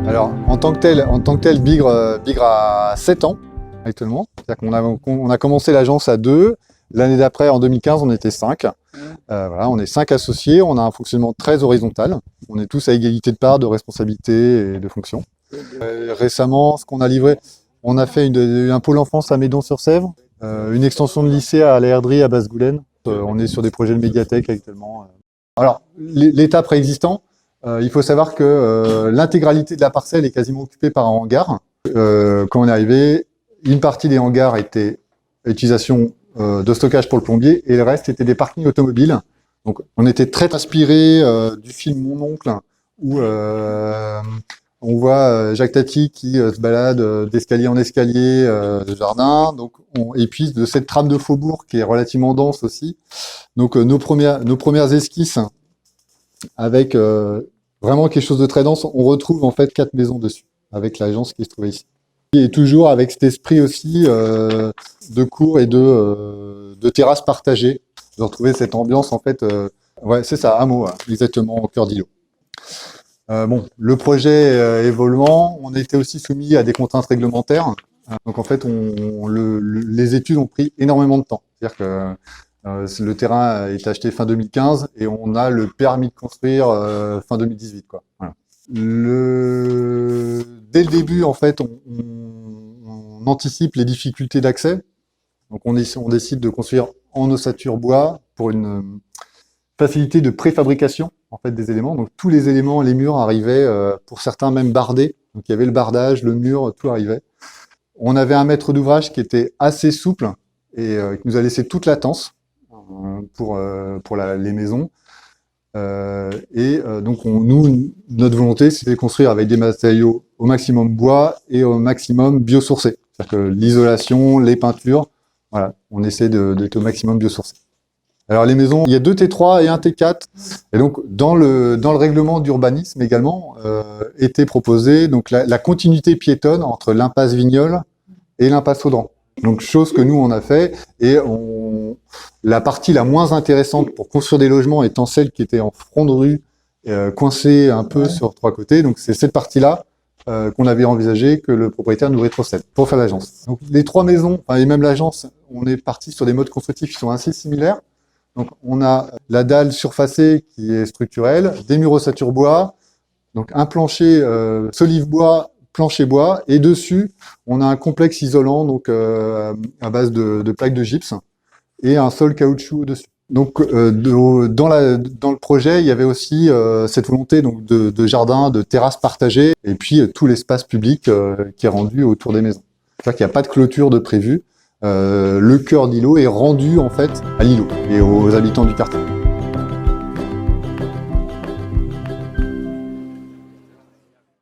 Alors, en tant que tel, Bigre a 7 ans actuellement. C'est-à-dire qu'on a commencé l'agence à 2. L'année d'après, en 2015, on était 5. Voilà, on est 5 associés. On a un fonctionnement très horizontal. On est tous à égalité de part, de responsabilité et de fonction. Récemment, ce qu'on a livré, on a fait un pôle enfance à Médon-sur-Sèvre, une extension de lycée à la Herderie à Basse-Goulaine. On est sur des projets de médiathèque actuellement. Alors, l'état préexistant, il faut savoir que l'intégralité de la parcelle est quasiment occupée par un hangar. Quand on est arrivé, une partie des hangars était utilisation de stockage pour le plombier et le reste était des parkings automobiles. Donc on était très inspiré du film Mon Oncle où on voit Jacques Tati qui se balade d'escalier en escalier de jardin. Donc et puis de cette trame de faubourg qui est relativement dense aussi. Donc nos premières esquisses avec vraiment quelque chose de très dense, on retrouve en fait 4 maisons dessus, avec l'agence qui se trouvait ici. Et toujours avec cet esprit aussi de cours et de terrasses partagées, de retrouver cette ambiance en fait, ouais c'est ça, hameau, exactement, au cœur d'îlot. Bon, le projet évoluant, on a été aussi soumis à des contraintes réglementaires, donc en fait les études ont pris énormément de temps, c'est-à-dire que le terrain a été acheté fin 2015 et on a le permis de construire fin 2018, quoi. Voilà. Dès le début, en fait, on anticipe les difficultés d'accès. Donc on décide de construire en ossature bois pour une facilité de préfabrication en fait des éléments. Donc tous les éléments, les murs arrivaient, pour certains même bardés. Donc il y avait le bardage, le mur, tout arrivait. On avait un maître d'ouvrage qui était assez souple et qui nous a laissé toute latence pour les maisons. Donc notre volonté, c'était de construire avec des matériaux au maximum bois et au maximum biosourcés. C'est-à-dire que l'isolation, les peintures, voilà, on essaie d'être au maximum biosourcés. Alors les maisons, il y a 2 T3 et 1 T4. Et donc dans le règlement d'urbanisme également était proposé donc la continuité piétonne entre l'impasse Vignolles et l'impasse Audran. Donc chose que nous on a fait et la partie la moins intéressante pour construire des logements étant celle qui était en front de rue, coincée un peu sur 3 côtés. Donc c'est cette partie-là qu'on avait envisagé que le propriétaire nous rétrocède pour faire l'agence. Donc les 3 maisons, et même l'agence, on est parti sur des modes constructifs qui sont assez similaires. Donc on a la dalle surfacée qui est structurelle, des murs ossature bois, donc un plancher solive bois, plancher bois, et dessus on a un complexe isolant donc à base de plaques de gypse et un sol caoutchouc au-dessus. Donc dans le projet, il y avait aussi cette volonté donc de jardin, de terrasse partagée, et puis tout l'espace public qui est rendu autour des maisons. C'est-à-dire qu'il n'y a pas de clôture de prévu. Le cœur d'îlot est rendu en fait à l'îlot et aux habitants du quartier.